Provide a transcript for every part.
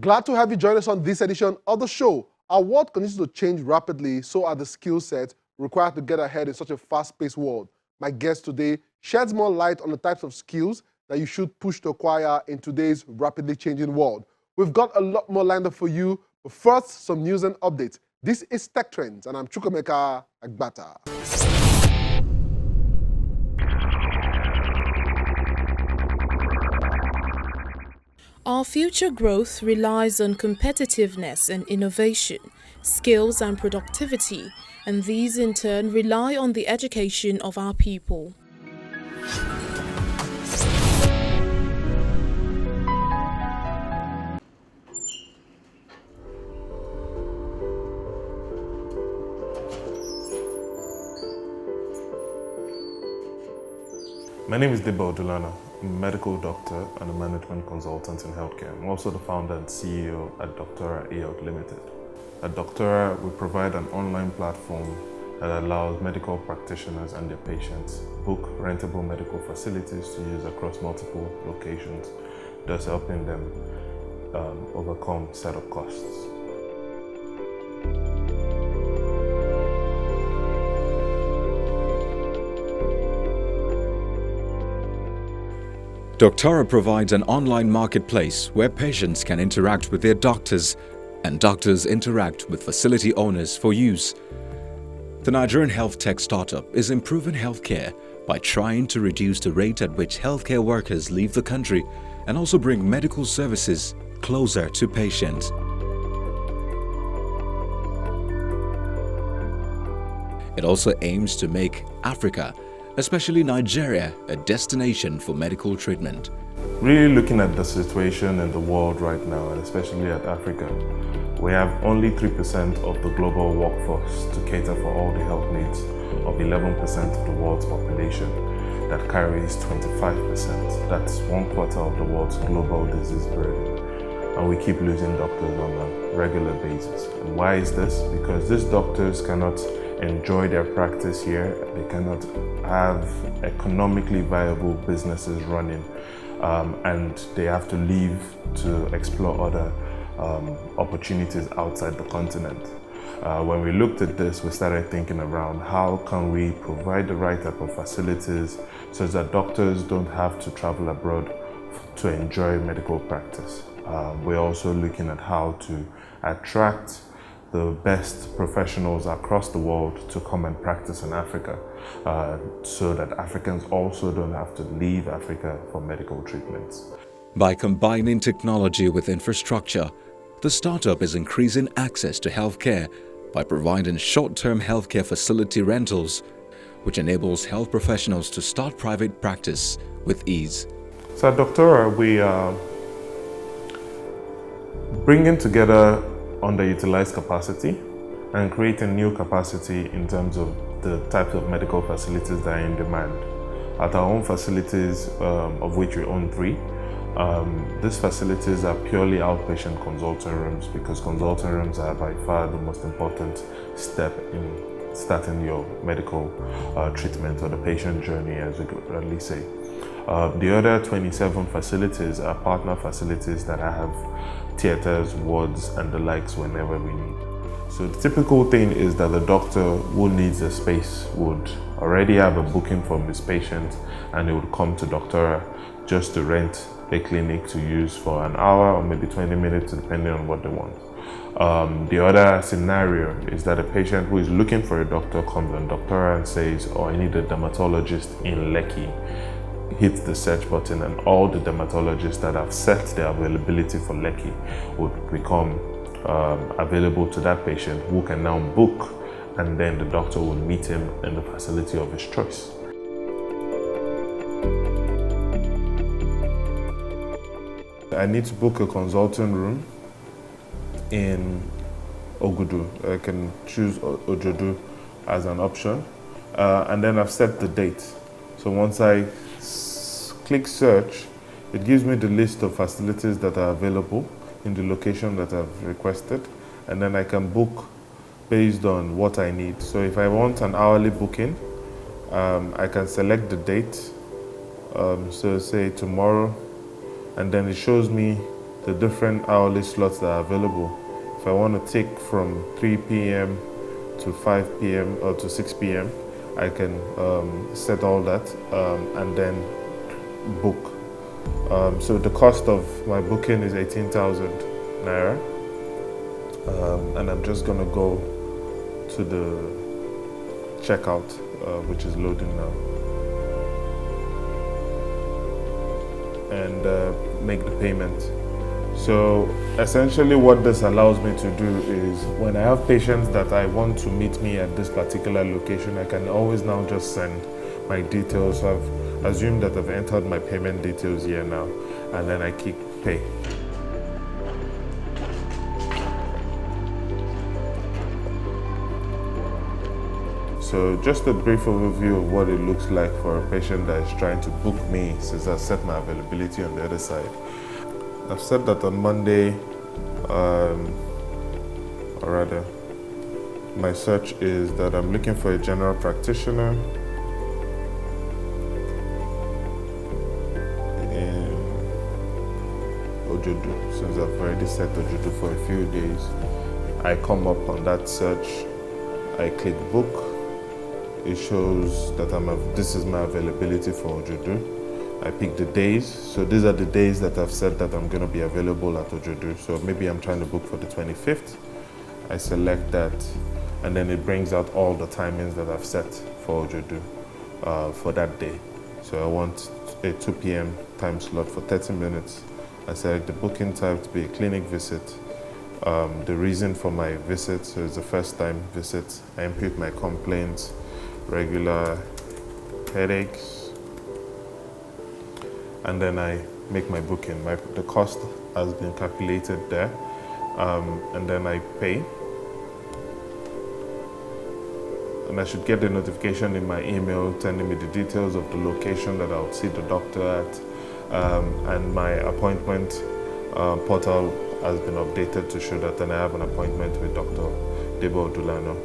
Glad to have you join us on this edition of the show. Our world continues to change rapidly, so are the skill sets required to get ahead in such a fast-paced world. My guest today sheds more light on the types of skills that you should push to acquire in today's rapidly changing world. We've got a lot more lined up for you, but first, some news and updates. This is Tech Trends, and I'm Chukwemeka Agbata. Our future growth relies on competitiveness and innovation, skills and productivity, and these in turn rely on the education of our people. My name is Deba Odulana. I'm a medical doctor and a management consultant in healthcare. I'm also the founder and CEO at Doctora Limited. At Doctora, we provide an online platform that allows medical practitioners and their patients book rentable medical facilities to use across multiple locations, thus helping them overcome setup costs. Doctora provides an online marketplace where patients can interact with their doctors and doctors interact with facility owners for use. The Nigerian health tech startup is improving healthcare by trying to reduce the rate at which healthcare workers leave the country and also bring medical services closer to patients. It also aims to make Africa, especially Nigeria, a destination for medical treatment. Really looking at the situation in the world right now, and especially at Africa, we have only 3% of the global workforce to cater for all the health needs of 11% of the world's population. That carries 25%. That's 1/4 of the world's global disease burden. And we keep losing doctors on a regular basis. And why is this? Because these doctors cannot enjoy their practice here. They cannot have economically viable businesses running, and they have to leave to explore other opportunities outside the continent. When we looked at this, we started thinking around how can we provide the right type of facilities so that doctors don't have to travel abroad to enjoy medical practice. We're also looking at how to attract the best professionals across the world to come and practice in Africa, so that Africans also don't have to leave Africa for medical treatments. By combining technology with infrastructure, the startup is increasing access to healthcare by providing short-term healthcare facility rentals, which enables health professionals to start private practice with ease. So at Doctora, we are bringing together underutilized capacity and creating new capacity in terms of the types of medical facilities that are in demand. At our own facilities, of which we own 3, these facilities are purely outpatient consulting rooms, because consulting rooms are by far the most important step in starting your medical treatment or the patient journey, as we could at least say. The other 27 facilities are partner facilities that have theaters, wards, and the likes whenever we need. So the typical thing is that the doctor who needs a space would already have a booking from his patient, and he would come to Doctora just to rent a clinic to use for an hour or maybe 20 minutes, depending on what they want. The other scenario is that a patient who is looking for a doctor comes on Doctora and says, "Oh, I need a dermatologist in Lekki." Hit the search button, and all the dermatologists that have set their availability for Lekki would become available to that patient, who can now book, and then the doctor will meet him in the facility of his choice. I need to book a consulting room in Ogudu. I can choose Ojodu as an option, and then I've set the date. So once I click search, it gives me the list of facilities that are available in the location that I've requested, and then I can book based on what I need. So if I want an hourly booking, I can select the date, so say tomorrow, and then it shows me the different hourly slots that are available. If I want to take from 3 p.m. to 5 p.m. or to 6 p.m., I can set all that and then book. So the cost of my booking is 18,000 naira, and I'm just gonna go to the checkout, which is loading now, and make the payment. So essentially what this allows me to do is when I have patients that I want to meet me at this particular location, I can always now just send my details. So I've assumed that I've entered my payment details here now, and then I click pay. So just a brief overview of what it looks like for a patient that is trying to book me, since I've set my availability on the other side. I've said that on Monday, or rather, my search is that I'm looking for a general practitioner in Ojodu. Since I've already set Ojodu for a few days, I come up on that search, I click book. It shows that this is my availability for Ojodu. I pick the days, so these are the days that I've said that I'm going to be available at Ojodu. So maybe I'm trying to book for the 25th. I select that, and then it brings out all the timings that I've set for Ojodu for that day. So I want a 2 p.m. time slot for 30 minutes. I select the booking type to be a clinic visit. The reason for my visit, so it's a first time visit. I input my complaints, regular headaches, and then I make my booking. The cost has been calculated there, and then I pay. And I should get a notification in my email telling me the details of the location that I'll see the doctor at, and my appointment portal has been updated to show that then I have an appointment with Dr. Debo Odulano.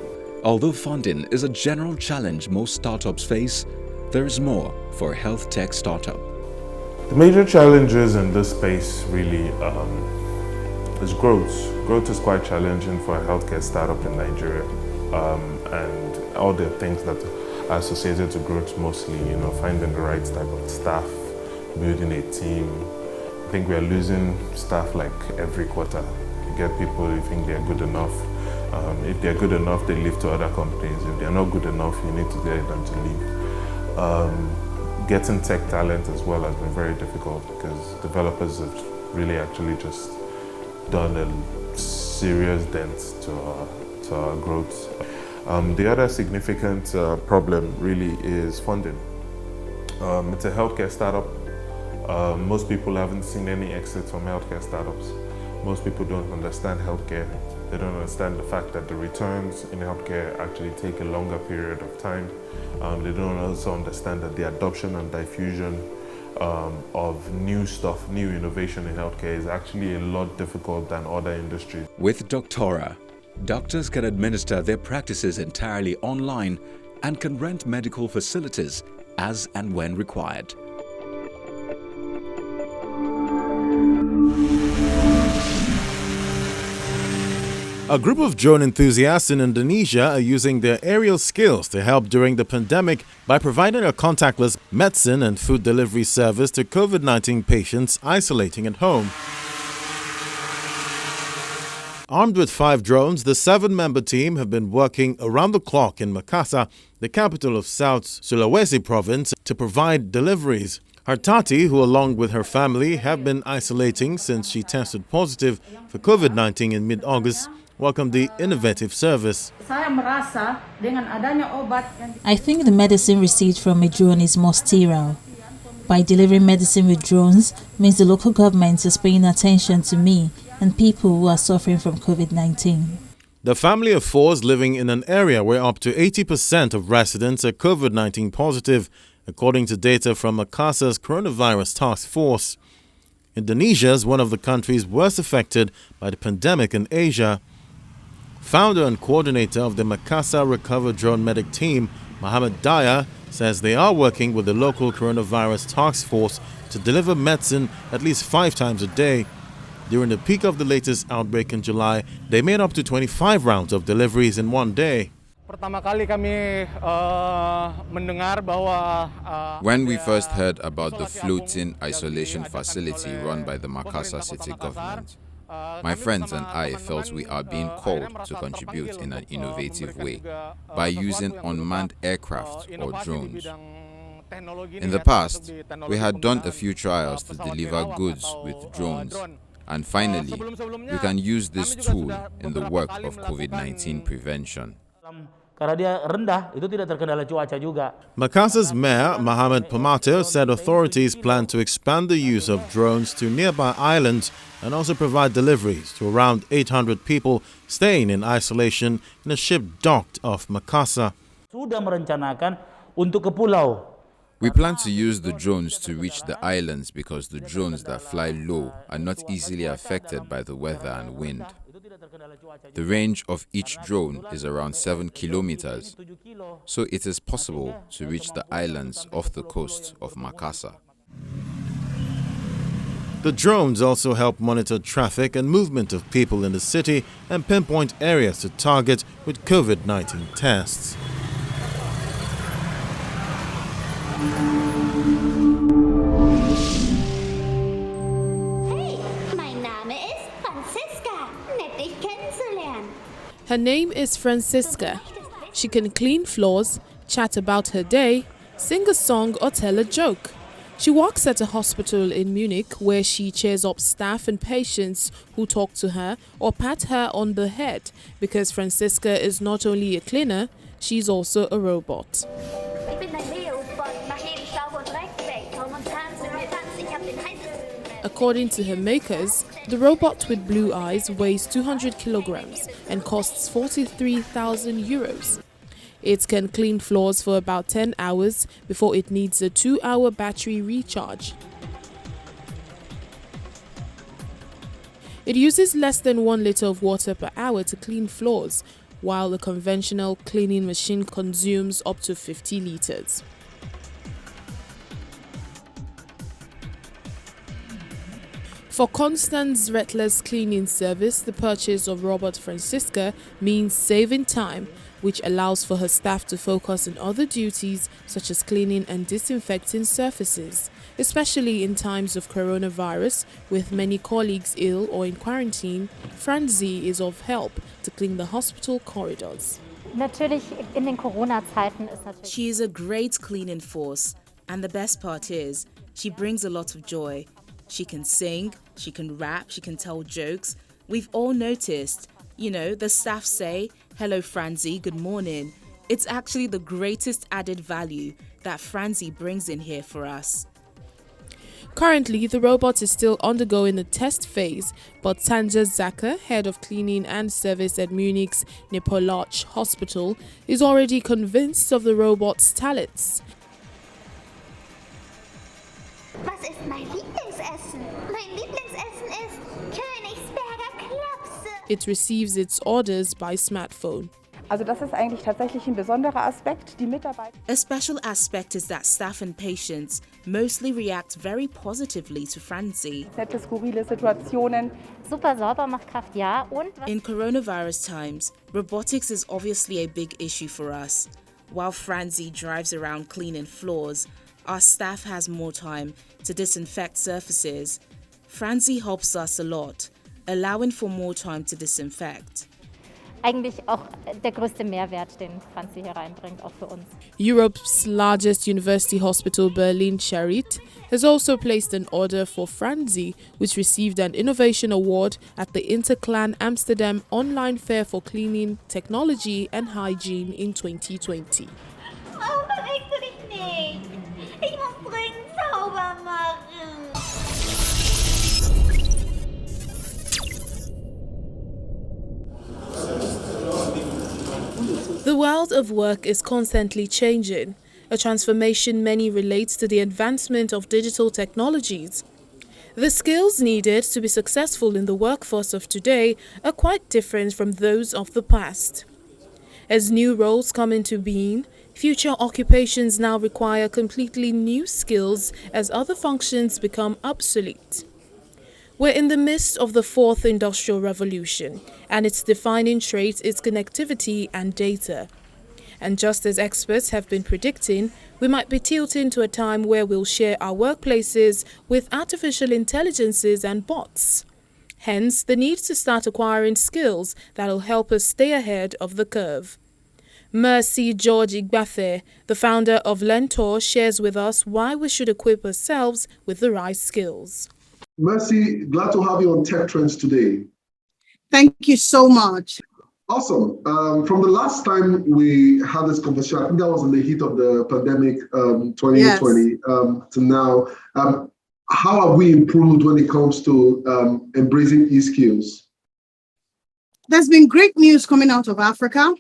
Although funding is a general challenge most startups face, there is more for a health tech startup. The major challenges in this space really is growth. Growth is quite challenging for a healthcare startup in Nigeria, and all the things that are associated to growth, mostly, finding the right type of staff, building a team. I think we are losing staff like every quarter. You get people who think they are good enough. If they are good enough, they leave to other companies. If they are not good enough, you need to get them to leave. Getting tech talent as well has been very difficult because developers have really actually just done a serious dent to our growth. The other significant problem really is funding. It's a healthcare startup. Most people haven't seen any exit from healthcare startups. Most people don't understand healthcare. They don't understand the fact that the returns in healthcare actually take a longer period of time. They don't also understand that the adoption and diffusion of new stuff, new innovation in healthcare is actually a lot difficult than other industries. With Doctora, doctors can administer their practices entirely online and can rent medical facilities as and when required. A group of drone enthusiasts in Indonesia are using their aerial skills to help during the pandemic by providing a contactless medicine and food delivery service to COVID-19 patients isolating at home. Armed with 5 drones, the 7-member team have been working around the clock in Makassar, the capital of South Sulawesi province, to provide deliveries. Hartati, who along with her family have been isolating since she tested positive for COVID-19 in mid-August, welcomed the innovative service. I think the medicine received from a drone is more sterile. By delivering medicine with drones means the local government is paying attention to me and people who are suffering from COVID-19. The family of 4 is living in an area where up to 80% of residents are COVID-19 positive, according to data from Makassar's coronavirus task force. Indonesia is one of the countries worst affected by the pandemic in Asia. Founder and coordinator of the Makassar Recover Drone Medic team, Mohammed Daya, says they are working with the local coronavirus task force to deliver medicine at least 5 times a day. During the peak of the latest outbreak in July, they made up to 25 rounds of deliveries in one day. When we first heard about the floating isolation facility run by the Makassar city government, my friends and I felt we are being called to contribute in an innovative way by using unmanned aircraft or drones. In the past, we had done a few trials to deliver goods with drones, and finally, we can use this tool in the work of COVID-19 prevention. Makassar's Mayor, Mohamed Pamato, said authorities plan to expand the use of drones to nearby islands and also provide deliveries to around 800 people staying in isolation in a ship docked off Makassar. We plan to use the drones to reach the islands because the drones that fly low are not easily affected by the weather and wind. The range of each drone is around 7 kilometers, so it is possible to reach the islands off the coast of Makassar. The drones also help monitor traffic and movement of people in the city and pinpoint areas to target with COVID-19 tests. Her name is Francisca. She can clean floors, chat about her day, sing a song or tell a joke. She works at a hospital in Munich where she cheers up staff and patients who talk to her or pat her on the head because Francisca is not only a cleaner, she's also a robot. According to her makers, the robot with blue eyes weighs 200 kilograms and costs 43,000 euros. It can clean floors for about 10 hours before it needs a 2-hour battery recharge. It uses less than 1 liter of water per hour to clean floors, while a conventional cleaning machine consumes up to 50 liters. For Constance Rettler's cleaning service, the purchase of Robot Francisca means saving time, which allows for her staff to focus on other duties such as cleaning and disinfecting surfaces, especially in times of coronavirus with many colleagues ill or in quarantine. Franzi is of help to clean the hospital corridors. She is a great cleaning force, and the best part is she brings a lot of joy. She can sing, she can rap, she can tell jokes. We've all noticed, the staff say, "Hello Franzi, good morning." It's actually the greatest added value that Franzi brings in here for us. Currently, the robot is still undergoing a test phase, but Tanja Zacher, head of cleaning and service at Munich's Nepoloch Hospital, is already convinced of the robot's talents. Was ist mein Lieblingsessen? Mein Lieblingsessen ist Königsberger Klopse. It receives its orders by smartphone. Also das ist eigentlich tatsächlich ein besonderer Aspekt. Die Mitarbeiter. A special aspect is that staff and patients mostly react very positively to Franzi. Nette, skurrile Situationen. Super Saubermachkraft, ja. Und in coronavirus times, robotics is obviously a big issue for us. While Franzi drives around cleaning floors, our staff has more time to disinfect surfaces. Franzi helps us a lot, allowing for more time to disinfect. Eigentlich auch der größte Mehrwert, den Franzi hier reinbringt, auch für uns. Europe's largest university hospital, Berlin Charité, has also placed an order for Franzi, which received an innovation award at the Interclan Amsterdam online fair for cleaning, technology and hygiene in 2020. Oh, bewegst du dich nicht? Ich muss dringend sauber machen. The world of work is constantly changing, a transformation many relate to the advancement of digital technologies. The skills needed to be successful in the workforce of today are quite different from those of the past. As new roles come into being, future occupations now require completely new skills as other functions become obsolete. We're in the midst of the fourth industrial revolution, and its defining trait is connectivity and data. And just as experts have been predicting, we might be tilting to a time where we'll share our workplaces with artificial intelligences and bots. Hence, the need to start acquiring skills that'll help us stay ahead of the curve. Mercy George Igbathe, the founder of Lentor, shares with us why we should equip ourselves with the right skills. Mercy, glad to have you on Tech Trends today. Thank you so much. Awesome. From the last time we had this conversation, I think that was in the heat of the pandemic, 2020, Yes. To now. How have we improved when it comes to embracing e-skills? There's been great news coming out of Africa.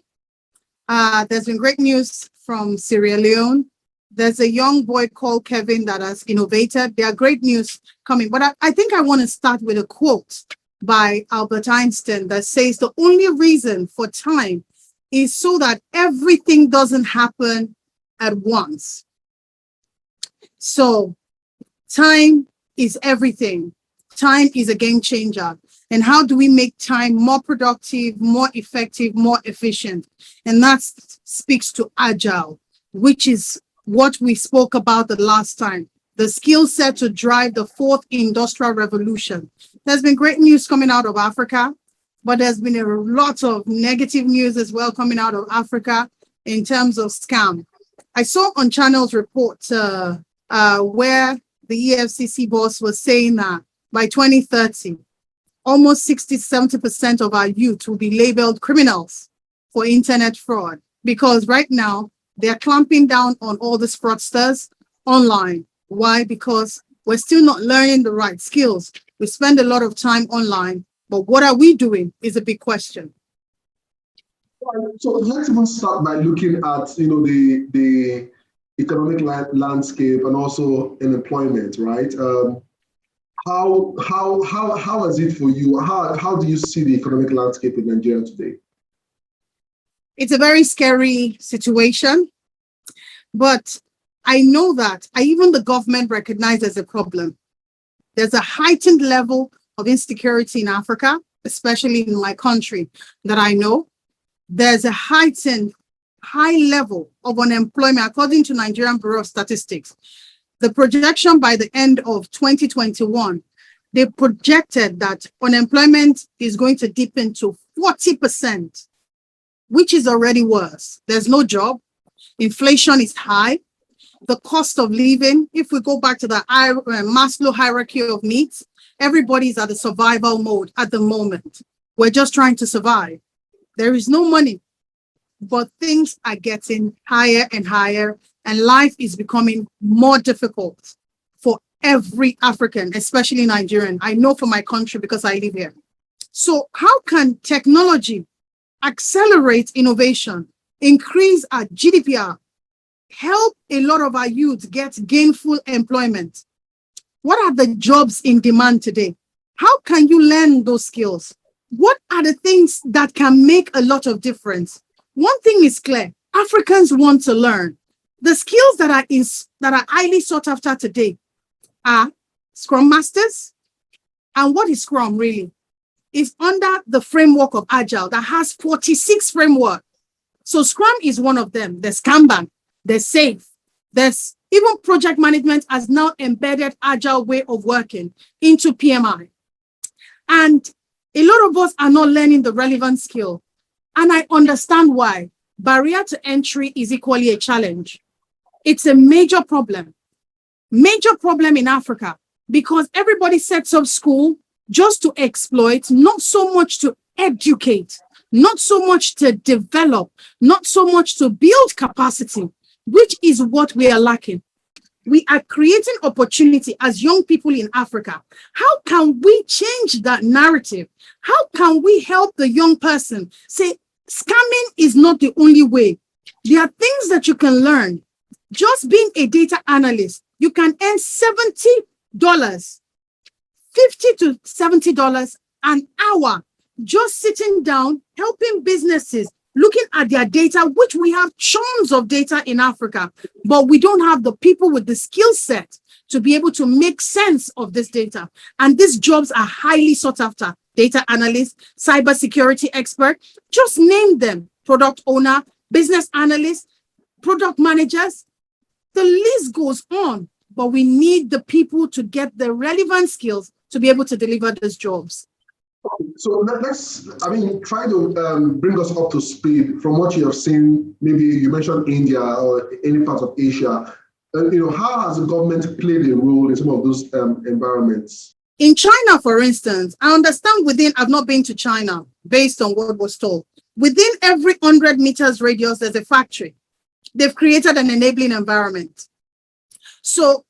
There's been great news from Sierra Leone. There's a young boy called Kevin that has innovated. There are great news coming. But I think I want to start with a quote by Albert Einstein that says the only reason for time is so that everything doesn't happen at once. So time is everything. Time is a game changer. And how do we make time more productive, more effective, more efficient? And that speaks to agile, which is what we spoke about the last time, the skill set to drive the fourth industrial revolution. There's been great news coming out of Africa, but there's been a lot of negative news as well coming out of Africa in terms of scam. I saw on Channel's report where the EFCC boss was saying that by 2030, almost 60-70% of our youth will be labeled criminals for internet fraud, because right now they're clamping down on all these fraudsters online. Why? Because we're still not learning the right skills. We spend a lot of time online, but what are we doing is a big question. So let's even start by looking at the economic landscape and also unemployment, right? How is it for you? How do you see the economic landscape in Nigeria today? It's a very scary situation, but I know that even the government recognizes a problem. There's a heightened level of insecurity in Africa, especially in my country that I know. There's a heightened high level of unemployment, according to Nigerian Bureau of Statistics. The projection by the end of 2021, they projected that unemployment is going to dip into 40%, which is already worse. There's no job. Inflation is high. The cost of living, if we go back to the Maslow hierarchy of needs, everybody's at a survival mode at the moment. We're just trying to survive. There is no money, but things are getting higher and higher, and life is becoming more difficult for every African, especially Nigerian. I know for my country because I live here. So how can technology accelerate innovation, increase our GDPR, help a lot of our youth get gainful employment? What are the jobs in demand today? How can you learn those skills? What are the things that can make a lot of difference? One thing is clear: Africans want to learn. The skills that are highly sought after today are Scrum Masters. And what is Scrum really? It's under the framework of Agile that has 46 frameworks. So Scrum is one of them. There's Kanban, there's SAFe, there's even project management has now embedded Agile way of working into PMI. And a lot of us are not learning the relevant skill. And I understand why. Barrier to entry is equally a challenge. It's a major problem in Africa, because everybody sets up school just to exploit, not so much to educate, not so much to develop, not so much to build capacity, which is what we are lacking. We are creating opportunity as young people in Africa. How can we change that narrative? How can we help the young person say, scamming is not the only way? There are things that you can learn. Just being a data analyst, you can earn $70, $50 to $70 an hour, just sitting down, helping businesses, looking at their data, which we have tons of data in Africa, but we don't have the people with the skill set to be able to make sense of this data. And these jobs are highly sought after. Data analyst, cybersecurity expert, just name them. Product owner, business analyst, product managers. The list goes on, but we need the people to get the relevant skills to be able to deliver those jobs. So let's, try to bring us up to speed from what you have seen. Maybe you mentioned India or any part of Asia. How has the government played a role in some of those environments? In China, for instance, I understand I've not been to China based on what was told. Within every 100 meters radius, there's a factory. They've created an enabling environment. So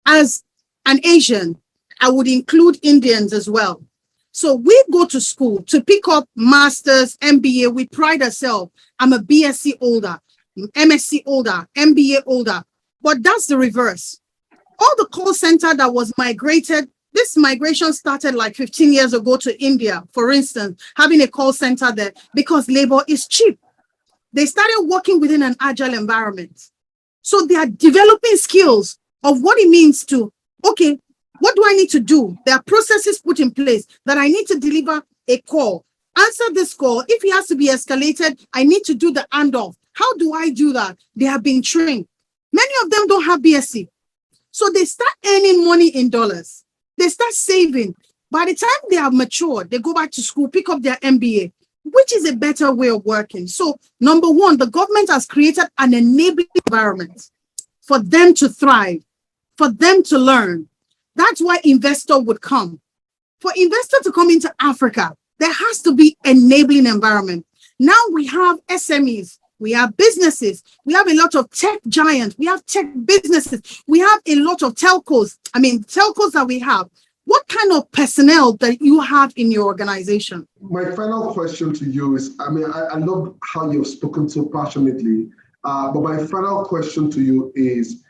as an Asian, I would include Indians as well. So we go to school to pick up masters, MBA. We pride ourselves. I'm a BSc holder, MSc holder, MBA holder. But that's the reverse. All the call center that was migrated, this migration started like 15 years ago to India, for instance, having a call center there because labor is cheap. They started working within an agile environment. So they are developing skills of what it means to, okay, what do I need to do? There are processes put in place that I need to deliver a call. Answer this call. If it has to be escalated, I need to do the handoff. How do I do that? They have been trained. Many of them don't have BSc. So they start earning money in dollars. They start saving. By the time they are mature, they go back to school, pick up their MBA, which is a better way of working. So number one, the government has created an enabling environment for them to thrive, for them to learn. That's why investor would come. For investor to come into Africa, there has to be enabling environment. Now we have SMEs, we have businesses, we have a lot of tech giants, we have tech businesses, we have a lot of telcos. Telcos that we have. What kind of personnel that you have in your organization? My final question to you is, I love how you've spoken so passionately, but my final question to you is,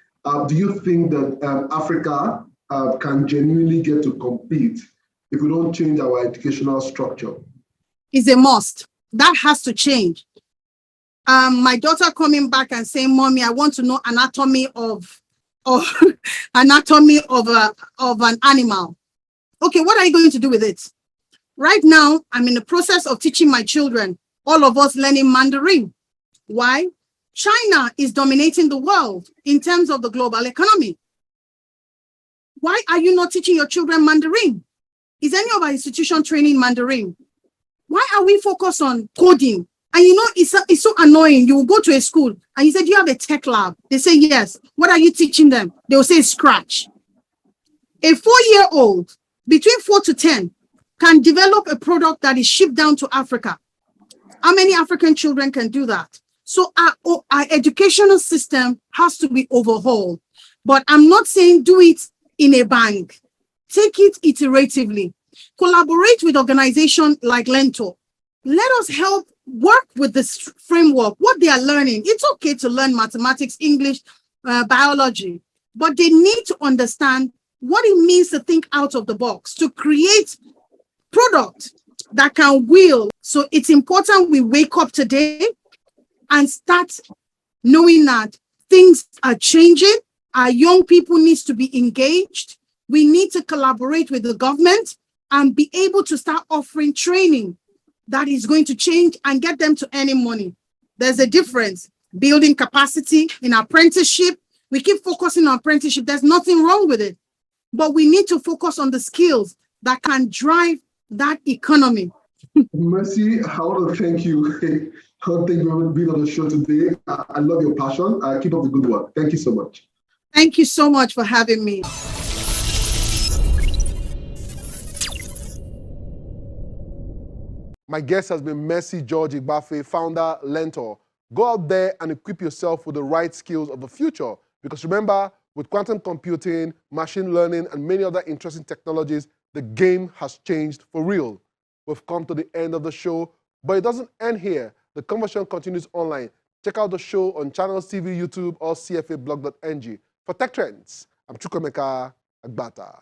do you think that Africa can genuinely get to compete if we don't change our educational structure? It's a must. That has to change. My daughter coming back and saying, "Mommy, I want to know anatomy of anatomy of an animal." Okay, what are you going to do with it? Right now, I'm in the process of teaching my children, all of us learning Mandarin. Why? China is dominating the world in terms of the global economy. Why are you not teaching your children Mandarin? Is any of our institution training Mandarin? Why are we focused on coding? And it's so annoying. You will go to a school and you say, "Do you have a tech lab?" They say, "Yes." What are you teaching them? They will say Scratch. A 4-year-old between 4 to 10 can develop a product that is shipped down to Africa. How many African children can do that? So our educational system has to be overhauled. But I'm not saying do it in a bang. Take it iteratively. Collaborate with organizations like Lento. Let us help work with this framework, what they are learning. It's okay to learn mathematics, English, biology, but they need to understand what it means to think out of the box, to create product that can will. So it's important we wake up today and start knowing that things are changing. Our young people need to be engaged. We need to collaborate with the government and be able to start offering training that is going to change and get them to earning money. There's a difference. Building capacity in apprenticeship. We keep focusing on apprenticeship. There's nothing wrong with it. But we need to focus on the skills that can drive that economy. Mercy, I want to thank you. I want to thank you for being on the show today. I love your passion. Keep up the good work. Thank you so much. Thank you so much for having me. My guest has been Mercy George Igbafe, founder, Lentor. Go out there and equip yourself with the right skills of the future. Because remember, with quantum computing, machine learning, and many other interesting technologies, the game has changed for real. We've come to the end of the show, but it doesn't end here. The conversation continues online. Check out the show on Channels TV, YouTube, or cfablog.ng. For Tech Trends, I'm Chukwemeka Agbata.